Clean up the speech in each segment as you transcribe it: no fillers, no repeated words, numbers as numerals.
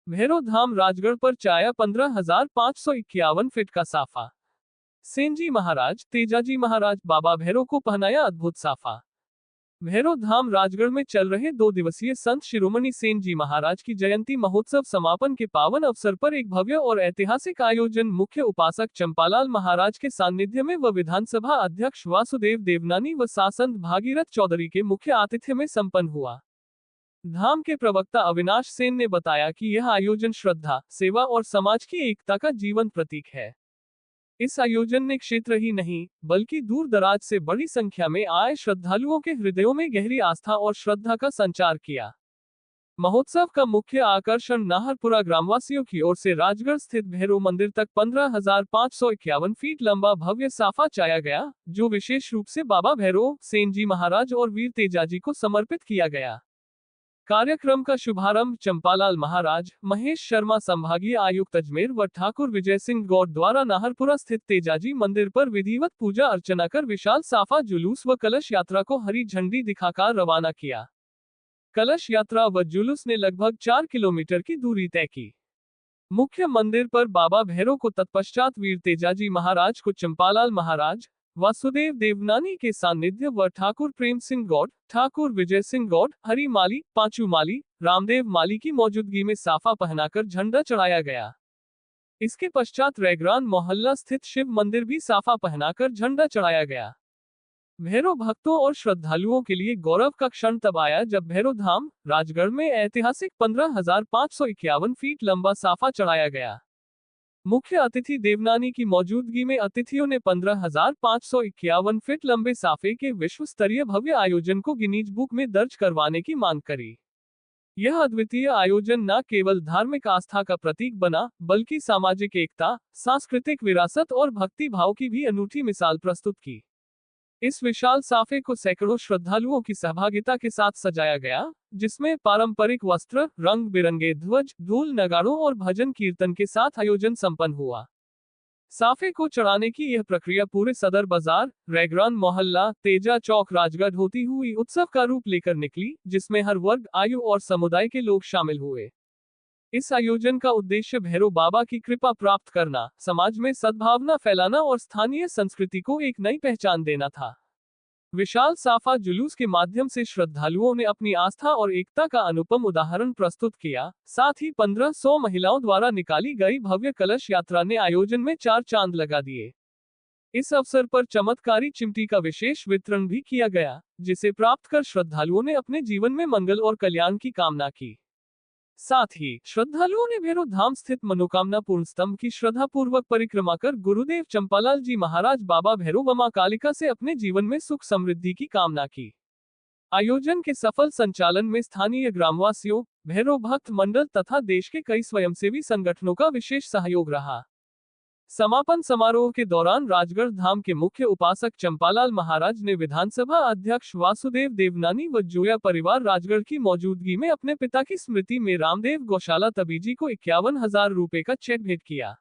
भैरव धाम राजगढ़ पर चाया 15,551 फीट का साफा। सेनजी महाराज तेजाजी महाराज बाबा भैरव को पहनाया अद्भुत साफा। भैरव धाम राजगढ़ में चल रहे 2 दिवसीय संत शिरोमणि सेन जी महाराज की जयंती महोत्सव समापन के पावन अवसर पर एक भव्य और ऐतिहासिक आयोजन मुख्य उपासक चंपालाल महाराज के सानिध्य में व विधानसभा अध्यक्ष वासुदेव देवनानी व सासंत भागीरथ चौधरी के मुख्य आतिथ्य में संपन्न हुआ। धाम के प्रवक्ता अविनाश सेन ने बताया कि यह आयोजन श्रद्धा, सेवा और समाज की एकता का जीवंत प्रतीक है। इस आयोजन ने क्षेत्र ही नहीं बल्कि दूर दराज से बड़ी संख्या में आए श्रद्धालुओं के हृदयों में गहरी आस्था और श्रद्धा का संचार किया। महोत्सव का मुख्य आकर्षण नाहरपुरा ग्रामवासियों की ओर से राजगढ़ स्थित भैरव मंदिर तक 15,551 फीट लंबा भव्य साफा चाया गया, जो विशेष रूप से बाबा भैरव, सेन जी महाराज और वीर तेजाजी को समर्पित किया गया। कार्यक्रम का शुभारंभ चंपालाल महाराज, महेश शर्मा संभागीय आयुक्त अजमेर व ठाकुर विजय सिंह गौड़ द्वारा नाहरपुरा स्थित तेजाजी मंदिर पर विधिवत पूजा अर्चना कर विशाल साफा जुलूस व कलश यात्रा को हरी झंडी दिखाकर रवाना किया। कलश यात्रा व जुलूस ने लगभग 4 किलोमीटर की दूरी तय की। मुख्य मंदिर पर बाबा भैरव को तत्पश्चात वीर तेजाजी महाराज को चंपालाल महाराज, वासुदेव देवनानी के सानिध्य व ठाकुर प्रेम सिंह गौड़, ठाकुर विजय सिंह गौड़, हरि माली, पांचू माली, रामदेव माली की मौजूदगी में साफा पहनाकर झंडा चढ़ाया गया। इसके पश्चात रैग्रान मोहल्ला स्थित शिव मंदिर भी साफा पहनाकर झंडा चढ़ाया गया। भैरव भक्तों और श्रद्धालुओं के लिए गौरव का क्षण तब आया जब भैरव धाम राजगढ़ में ऐतिहासिक 15,551 फीट लंबा साफा चढ़ाया गया। मुख्य अतिथि देवनानी की मौजूदगी में अतिथियों ने 15,551 फीट लंबे साफे के विश्व स्तरीय भव्य आयोजन को गिनीज बुक में दर्ज करवाने की मांग करी। यह अद्वितीय आयोजन न केवल धार्मिक आस्था का प्रतीक बना, बल्कि सामाजिक एकता, सांस्कृतिक विरासत और भक्ति भाव की भी अनूठी मिसाल प्रस्तुत की। इस विशाल साफे को सैकड़ों श्रद्धालुओं की सहभागिता के साथ सजाया गया, जिसमें पारंपरिक वस्त्र, रंग बिरंगे ध्वज, ढोल नगाड़ों और भजन कीर्तन के साथ आयोजन संपन्न हुआ। साफे को चढ़ाने की यह प्रक्रिया पूरे सदर बाजार, रैग्रान मोहल्ला, तेजा चौक राजगढ़ होती हुई उत्सव का रूप लेकर निकली, जिसमें हर वर्ग, आयु और समुदाय के लोग शामिल हुए। इस आयोजन का उद्देश्य भैरव बाबा की कृपा प्राप्त करना, समाज में सद्भावना फैलाना और स्थानीय संस्कृति को एक नई पहचान देना था। विशाल साफा जुलूस के माध्यम से श्रद्धालुओं ने अपनी आस्था और एकता का अनुपम उदाहरण प्रस्तुत किया। साथ ही 1500 महिलाओं द्वारा निकाली गई भव्य कलश यात्रा ने आयोजन में 4 चांद लगा दिए। इस अवसर पर चमत्कारी चिमटी का विशेष वितरण भी किया गया, जिसे प्राप्त कर श्रद्धालुओं ने अपने जीवन में मंगल और कल्याण की कामना की। साथ ही श्रद्धालुओं ने भैरव धाम स्थित मनोकामना पूर्ण स्तंभ की श्रद्धा पूर्वक परिक्रमा कर गुरुदेव चंपालाल जी महाराज बाबा भैरव व मां कालिका से अपने जीवन में सुख समृद्धि की कामना की। आयोजन के सफल संचालन में स्थानीय ग्रामवासियों, भैरव भक्त मंडल तथा देश के कई स्वयंसेवी संगठनों का विशेष सहयोग रहा। समापन समारोह के दौरान राजगढ़ धाम के मुख्य उपासक चंपालाल महाराज ने विधानसभा अध्यक्ष वासुदेव देवनानी व जोया परिवार राजगढ़ की मौजूदगी में अपने पिता की स्मृति में रामदेव गौशाला तबीजी को 51,000 रुपए का चेक भेंट किया।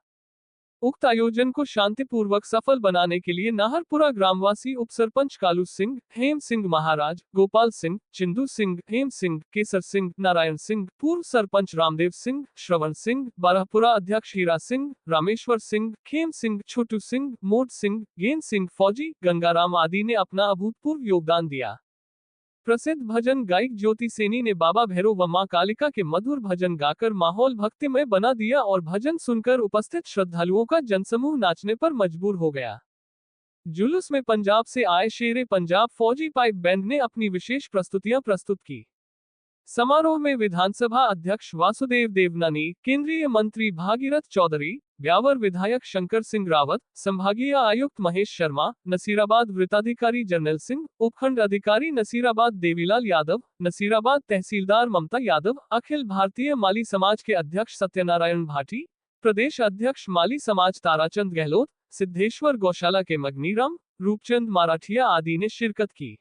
उक्त आयोजन को शांतिपूर्वक सफल बनाने के लिए नाहरपुरा ग्रामवासी उपसरपंच कालू सिंह, हेम सिंह महाराज, गोपाल सिंह, चिंदू सिंह, हेम सिंह, केसर सिंह, नारायण सिंह, पूर्व सरपंच रामदेव सिंह, श्रवण सिंह, बारहपुरा अध्यक्ष हीरा सिंह, रामेश्वर सिंह, खेम सिंह, छोटू सिंह, मोट सिंह, गेंद सिंह, फौजी, गंगाराम आदि ने अपना अभूतपूर्व योगदान दिया। प्रसिद्ध भजन गायक ज्योति सेनी ने बाबा भैरव व मां कालिका के मधुर भजन गाकर माहौल भक्तिमय बना दिया और भजन सुनकर उपस्थित श्रद्धालुओं का जनसमूह नाचने पर मजबूर हो गया। जुलूस में पंजाब से आए शेरे पंजाब फौजी पाइप बैंड ने अपनी विशेष प्रस्तुतियां प्रस्तुत की। समारोह में विधानसभा अध्यक्ष वासुदेव देवनानी, केंद्रीय मंत्री भागीरथ चौधरी, ब्यावर विधायक शंकर सिंह रावत, संभागीय आयुक्त महेश शर्मा, नसीराबाद वृत्ताधिकारी जर्नल सिंह, उपखंड अधिकारी नसीराबाद देवीलाल यादव, नसीराबाद तहसीलदार ममता यादव, अखिल भारतीय माली समाज के अध्यक्ष सत्यनारायण भाटी, प्रदेश अध्यक्ष माली समाज ताराचंद गहलोत, सिद्धेश्वर गौशाला के मगनीराम, रूपचंद माराठिया आदि ने शिरकत की।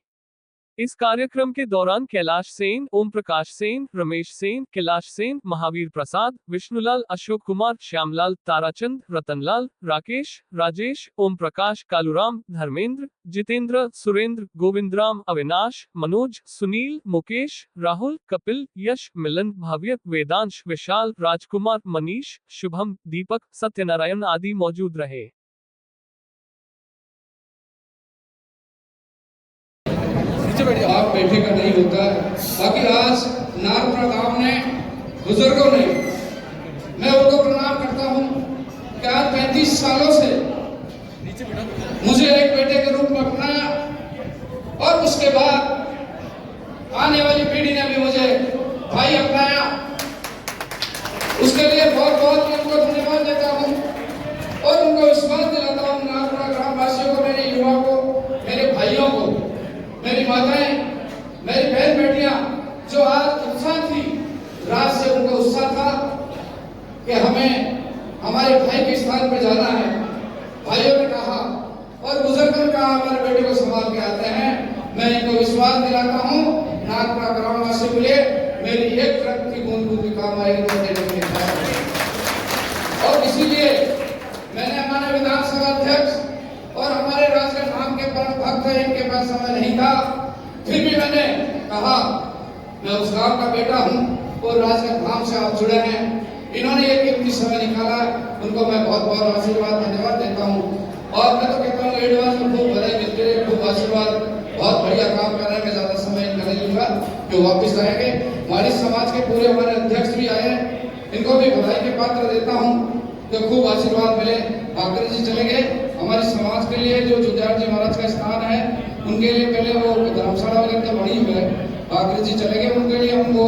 इस कार्यक्रम के दौरान कैलाश सेन, ओम प्रकाश सेन, रमेश सेन, कैलाश सेन, महावीर प्रसाद, विष्णुलाल, अशोक कुमार, श्यामलाल, ताराचंद, रतनलाल, राकेश, राजेश, ओम प्रकाश, कालूराम, धर्मेंद्र, जितेंद्र, सुरेंद्र, गोविंदराम, अविनाश, मनोज, सुनील, मुकेश, राहुल, कपिल, यश, मिलन, भव्य, वेदांश, विशाल, राजकुमार, मनीष, शुभम, दीपक, सत्यनारायण आदि मौजूद रहे। आप बैठे का नहीं होता है। बाकी आज नारपुरा गांव ने, बुजुर्गों ने, मैं उनको प्रणाम करता हूं कि आज 35 सालों से मुझे एक बेटे के रूप में अपनाया और उसके बाद आने वाली पीढ़ी ने भी मुझे भाई अपनाया। उसके लिए बहुत बहुत उनको धन्यवाद देता हूं और उनको विश्वास दिलाता हूं, नारपुरा ग्रामवासियों को, मेरे युवा को, मेरे भाइयों को, मेरी माताएं, मेरी बहन बेटियां, जो आज उत्साह थी, रात से उनको उत्साह था कि हमें हमारे भाई के स्थान पर जाना है। भाइयों ने कहा और बुजुर्गों ने कहा हमारे बेटे को संभाल के आते हैं। मैं इनको विश्वास दिलाता हूं, नागपुरा ग्रामवासियों के लिए मेरी एक रक्त की बूंद बूंद काम आएगी तो देने के लिए। और इसीलिए मैंने हमारे विधानसभा अध्यक्ष और हमारे राजगढ़ धाम के परम भक्त हैं, इनके पास समय नहीं था, फिर भी मैंने कहा मैं उस गांव का बेटा हूं और राजगढ़ धाम से आप जुड़े हैं। इन्होंने एक कीमती समय निकाला, उनको मैं बहुत बहुत आशीर्वाद धन्यवाद देता हूं। और मैं तो कहता हूँ एडवांस में खूब बधाई मिलती है, खूब आशीर्वाद, बहुत बढ़िया काम कर रहे हैं। मैं ज्यादा समय इनका नहीं लूंगा, जो वापिस आएंगे। हमारे समाज के पूरे हमारे अध्यक्ष भी आए हैं, इनको भी बधाई के पात्र देता हूँ कि खूब आशीर्वाद मिले। आकर जी चले गए, हमारे समाज के लिए जो जुझार जी महाराज का स्थान है, उनके लिए पहले वो धर्मशाला वगैरह तो बड़ी हुई है, आकर जी चले गए, उनके लिए हम वो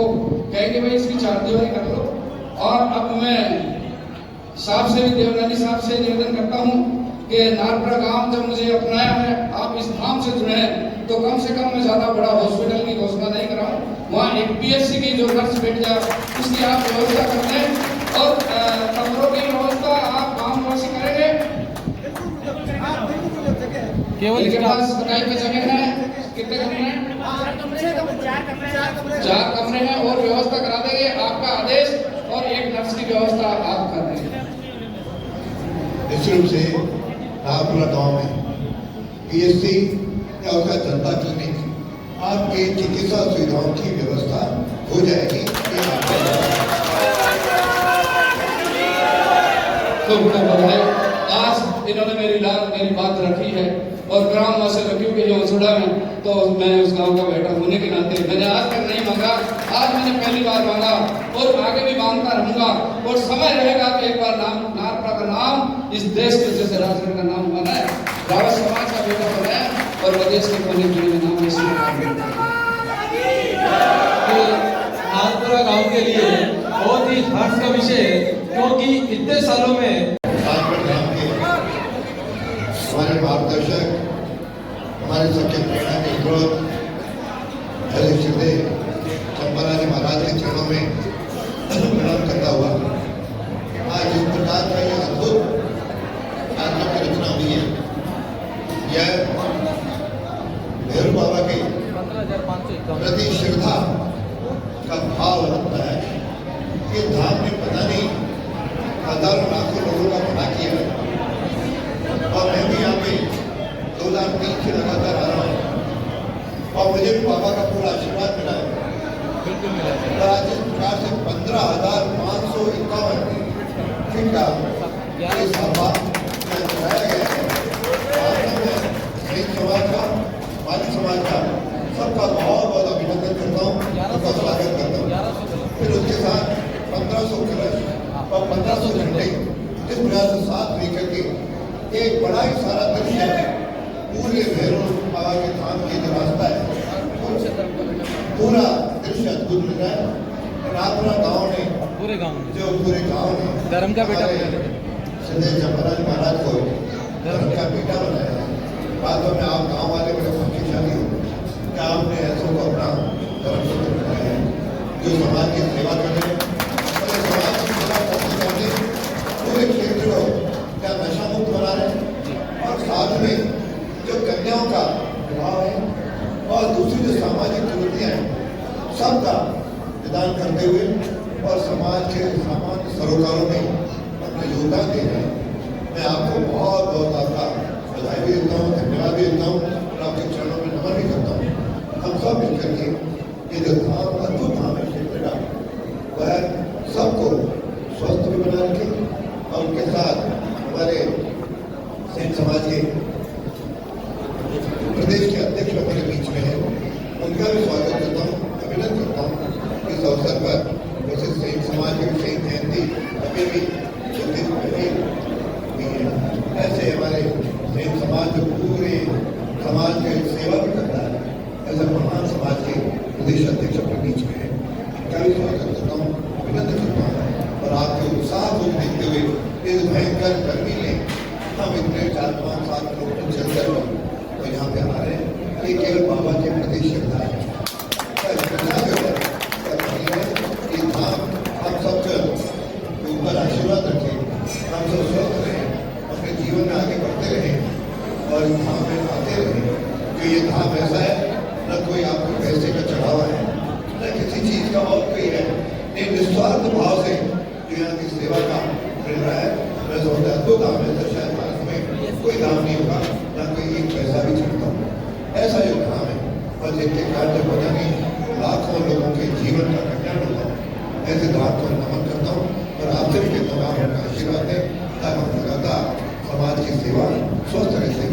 कहेंगे भाई इसकी चार दीवारी कर लो। और अब मैं साहब से भी, देवनानी साहब से निवेदन करता हूँ कि नारपुरा गांव जब मुझे अपनाया है, आप इस धाम से जुड़े हैं, तो कम से कम मैं ज्यादा बड़ा हॉस्पिटल की घोषणा नहीं कराऊं, वहाँ एक PSC की जो नर्स बैठ जाए उसकी आप व्यवस्था कर दें और कमरों की व्यवस्था आप गाँववासी करेंगे। केवल इनके पास सगाई की जगह है, कितने कमरे हैं? 4 कमरे हैं और व्यवस्था करा देंगे। आपका आदेश और एक नर्स की व्यवस्था आप कर देंगे। निश्चित रूप से नारपुरा गांव में PSC या उसका जनता क्लिनिक आपके चिकित्सा सुविधाओं की व्यवस्था हो जाएगी। आज इन्होंने मेरी बात रखी है और ग्रामवासी रखी के जो जुड़ा है, तो मैं उस गांव का बेटा होने के नाते मैंने आज तक नहीं मांगा, आज मैंने पहली बार मांगा और आगे भी मांगता रहूंगा। और समय रहेगा तो एक बार नारपुरा का नाम इस देश के जैसे राजगढ़ का नाम बना है, रावत समाज का बेटा बना है और प्रदेश के कोने कोने में नाम नारपुरा गांव के लिए बहुत ही हर्ष का विषय है, क्योंकि इतने सालों में हमारे मार्गदर्शक, हमारे सबके प्रेरणा के स्रोत चंपाराज महाराज के चरणों में प्रणाम करता हुआ आज इस प्रकार का यह अद्भुत कार्यक्रम की रचना हुई है। यह भैरव बाबा के प्रति श्रद्धा का भाव रखता है कि धाम ने पता नहीं हजारों लाखों लोगों का भला किया है। और मैं भी यहाँ पे 2003 से लगातार आ रहा हूँ और मुझे भी बाबा का पूरा आशीर्वाद मिला है। और आज इस प्रकार से 15,551 फीट का सभा चलाया गया है। समाज का, माली समाज का सबका बहुत बहुत अभिनंदन करता हूँ, सबका स्वागत करता हूँ। फिर उसके साथ 1500 कलश और 1500 घंटे इस प्रकार से साथ लेकर के एक बड़ा ही सारा दृश्य पूरे भैरव बाबा के धाम की जो रास्ता है, पूरा दृश्य अद्भुत मिल रहा है। नारपुरा गांव ने, पूरे गांव ने धर्म का बेटा श्री चंपाराज महाराज को धर्म का बेटा बनाया है। वास्तव में आप गांव वाले बड़े भाग्यशाली हो कि आपने ऐसों को अपना धर्म सूत्र बनाया है, जो समाज की सेवा कर रहे हैं, समाज की सेवा करते पूरे क्षेत्र को क्या नशा मुक्त बना रहे हैं। और साथ में जो कन्याओं का विवाह है और दूसरी जो सामाजिक जरूरतें हैं सबका निदान करते हुए और समाज के सामान्य सरोकारों में अपना योगदान दे रहे हैं। मैं आपको बहुत बहुत आपका बधाई भी देता हूँ, धन्यवाद भी देता हूँ और आपके चरणों में नमन भी करता हूँ। हम सब मिलकर के ये जो धाम अद्भुत धाम है क्षेत्र का वह सबको स्वस्थ भी बना रखे और उनके साथ हमारे सेन समाज के प्रदेश के अध्यक्ष हमारे बीच में है, उनका भी स्वागत करता हूँ, अभिनंदन करता हूँ इस अवसर पर। वैसे सेन समाज के शहीद जयंती अभी भी कुछ दिन पहले हुई है। ऐसे हमारे सेन समाज जो पूरे समाज की सेवा भी करता है, ऐसे महान समाज के प्रदेश अध्यक्ष अपने बीच में है, उनका भी स्वागत करता हूँ, अभिनंदन करता हूँ। और आपके उत्साह को देखते हुए इस भयंकर गर्मी में हम इतने 4-5-7 किलोमीटर चलकर तो यहाँ पे आ रहे हैं। ये केवल बाबा के प्रति श्रद्धा है। ये धाम हम सबके ऊपर आशीर्वाद रखे, हम सब स्वस्थ रहें, अपने जीवन में आगे बढ़ते रहें और इस धाम में आते रहें। तो ये धाम ऐसा है न कोई आपको पैसे का चढ़ावा है न किसी चीज का और कोई है, एक निस्वार्थ भाव से जो यहाँ की सेवा का मिल रहा है। मैं समझता हूँ अद्भुत धाम है, तो शायद भारत में कोई धाम नहीं होगा ना कोई एक पैसा भी चढ़ता हो, ऐसा जो धाम है और जिनके कार्य पता नहीं लाखों लोगों के जीवन का कल्याण होता है। ऐसे धाम को नमन करता हूँ और आपसे भी कहता हूँ आप उनका आशीर्वाद दें ताकि हम लगातार समाज की सेवा स्वस्थ रहे।